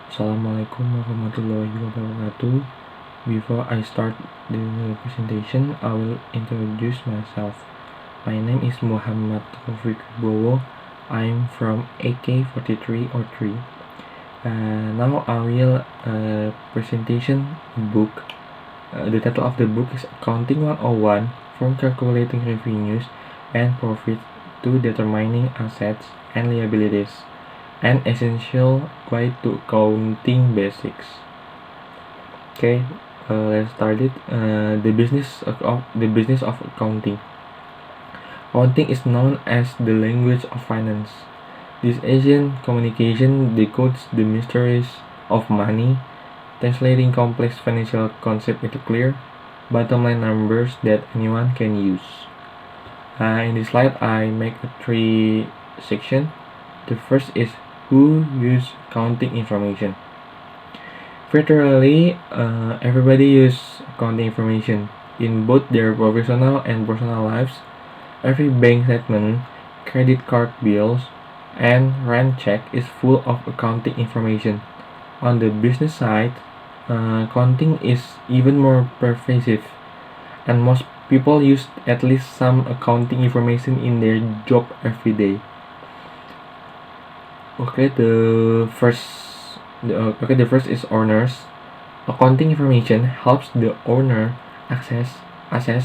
Assalamualaikum warahmatullahi wabarakatuh. Before I start the presentation, I will introduce myself. My name is Muhammad Rofik Wibowo. I'm from AK43 or 3. Now I will presentation book. The title of the book is Accounting 101 from calculating revenues and profits to determining assets and liabilities. An essential guide to accounting basics. Okay, let's start it. The business of accounting. Accounting is known as the language of finance. This ancient communication decodes the mysteries of money, translating complex financial concepts into clear, bottom-line numbers that anyone can use. In this slide, I make a 3 section. The first is who use accounting information. Virtually, everybody use accounting information in both their professional and personal lives. Every bank statement, credit card bills, and rent check is full of accounting information. On the business side, accounting is even more pervasive, and most people use at least some accounting information in their job every day. Okay, the first is owners. Accounting information helps the owner assess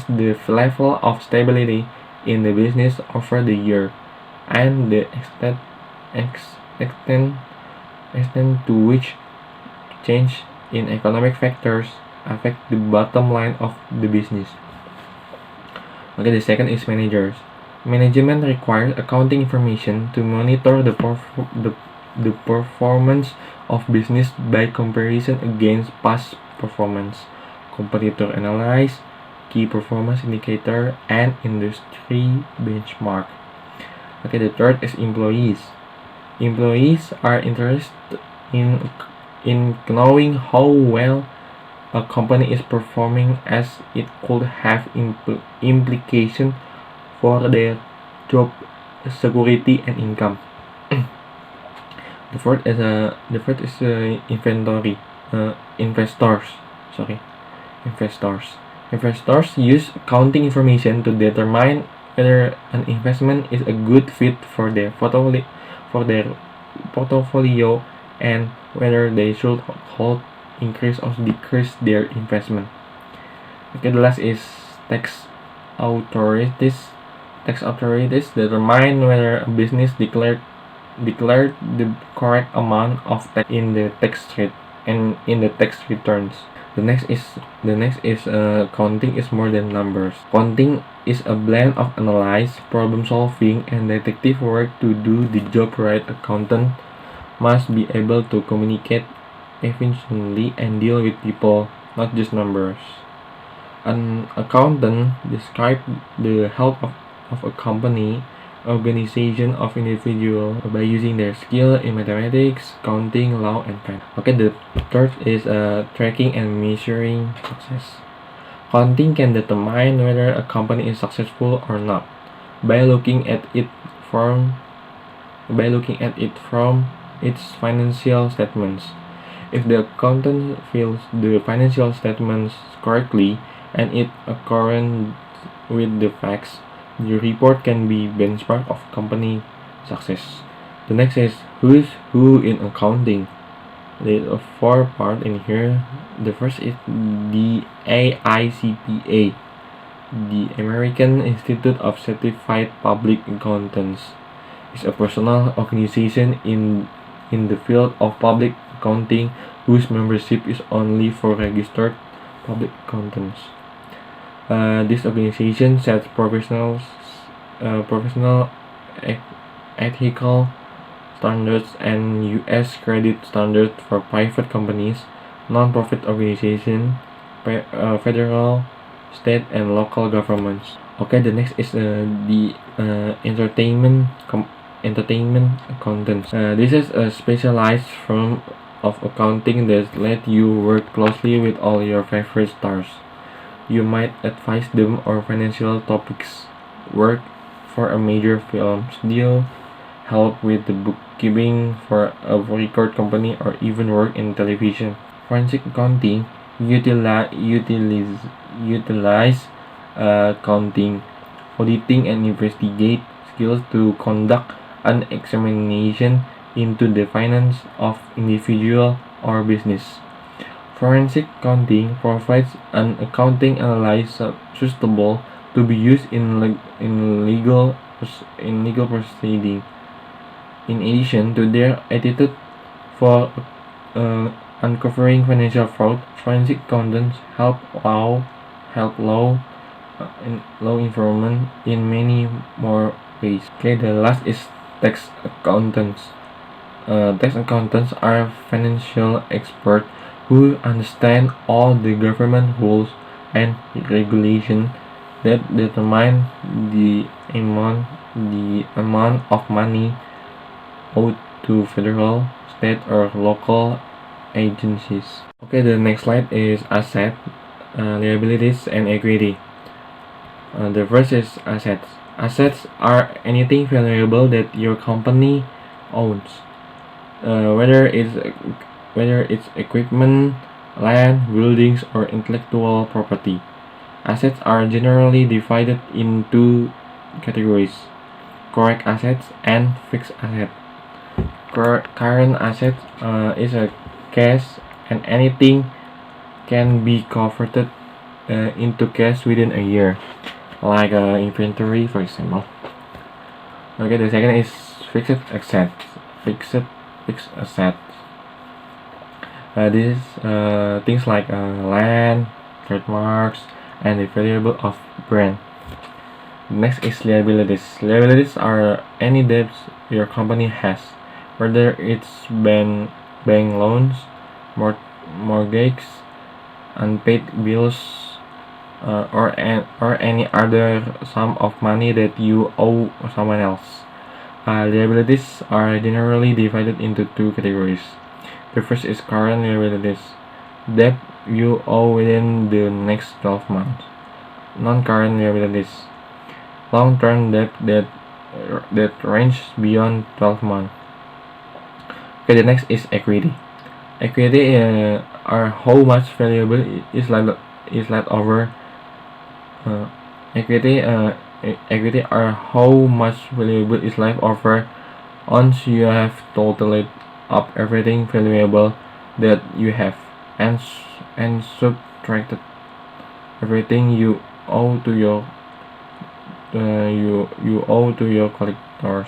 the level of stability in the business over the year and the extent to which change in economic factors affect the bottom line of the business. Okay, the second is managers. Management requires accounting information to monitor the performance of business by comparison against past performance, competitor analysis, key performance indicator, and industry benchmark. Okay, the third is employees. Employees are interested in knowing how well a company is performing, as it could have implication for their job security and income. The fourth is inventory. Investors. Investors use accounting information to determine whether an investment is a good fit for their portfolio and whether they should hold, increase or decrease their investment. Okay, the last is tax authorities. Tax authorities determine whether a business declared the correct amount of tax in the tax returns. The next is accounting is more than numbers. Accounting is a blend of analyze, problem solving, and detective work. To do the job right, accountant must be able to communicate efficiently and deal with people, not just numbers. An accountant describes the health of a company, organization of individual by using their skill in mathematics, counting, law, and finance. Okay, the third is tracking and measuring success. Accounting can determine whether a company is successful or not by looking at it from its financial statements. If the accountant fills the financial statements correctly and it accordant with the facts, the report can be benchmark of company success. The next is who's who in accounting. There are 4 parts in here. The first is the AICPA, the American Institute of Certified Public Accountants. It's a personal organization in the field of public accounting whose membership is only for registered public accountants. This organization sets professional ethical standards and U.S. credit standards for private companies, non-profit organizations, federal, state, and local governments. Okay, the next is the entertainment accountants. This is a specialized firm of accounting that let you work closely with all your favorite stars. You might advise them on financial topics, work for a major film deal, help with the bookkeeping for a record company, or even work in television. Forensic accounting utilize accounting, auditing, and investigate skills to conduct an examination into the finance of individual or business. Forensic accounting provides an accounting analysis suitable to be used in legal proceeding. In addition to their attitude for uncovering financial fraud, forensic accountants help law enforcement in many more ways. Okay, the last is tax accountants. Tax accountants are financial experts who understand all the government rules and regulations that determine the amount of money owed to federal, state, or local agencies. Okay, the next slide is asset, liabilities, and equity. The first is assets. Assets are anything valuable that your company owns, whether it's equipment, land, buildings, or intellectual property. Assets are generally divided into categories: correct assets and fixed assets. Current assets is a cash, and anything can be converted into cash within a year, like inventory, for example. Okay, the second is fixed assets. Fixed assets. These things like land, trademarks, and the variable of brand. Next is liabilities. Liabilities are any debts your company has, whether it's bank loans, mortgages, unpaid bills, or any other sum of money that you owe someone else. Liabilities are generally divided into two categories. The first is current liabilities, debt you owe within the next 12 months. Non-current liabilities, long-term debt that range beyond 12 months. Okay, the next is equity. Equity are how much valuable is left over. Equity are how much valuable is left over once you have totaled up everything valuable that you have and subtracted everything you owe to your collectors.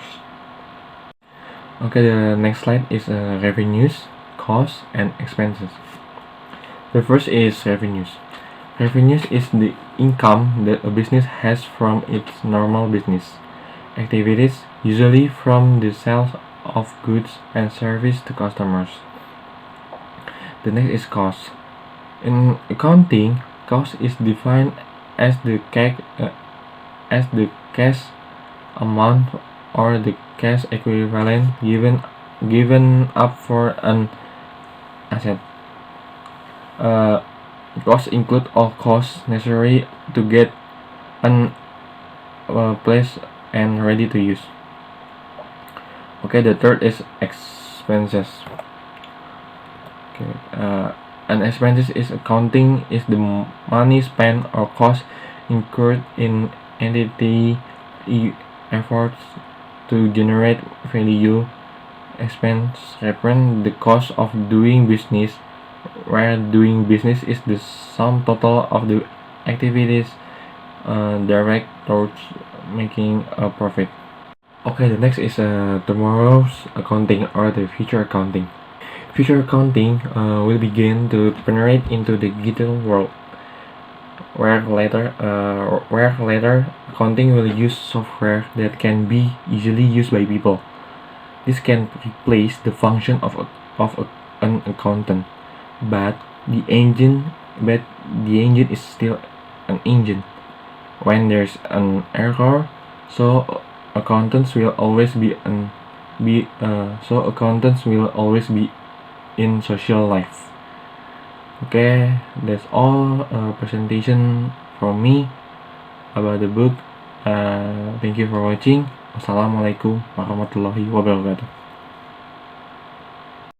Okay, the next slide is revenues, costs, and expenses. The first is revenues. Revenues is the income that a business has from its normal business activities, usually from the sales of goods and service to customers. The next is cost. In accounting, cost is defined as the cash amount or the cash equivalent given up for an asset. Costs include all costs necessary to get an place and ready to use. Okay, the third is expenses. Okay, an expenses is accounting is the money spent or cost incurred in entity efforts to generate value. Expense represent the cost of doing business, where doing business is the sum total of the activities direct towards making a profit. Okay, the next is tomorrow's accounting or the future accounting. Future accounting will begin to penetrate into the digital world, where later accounting will use software that can be easily used by people. This can replace the function of an accountant, but the engine is still an engine. When there's an error, so accountants will always be in social life. Okay, that's all presentation from me about the book. Thank you for watching. Wassalamualaikum warahmatullahi wabarakatuh.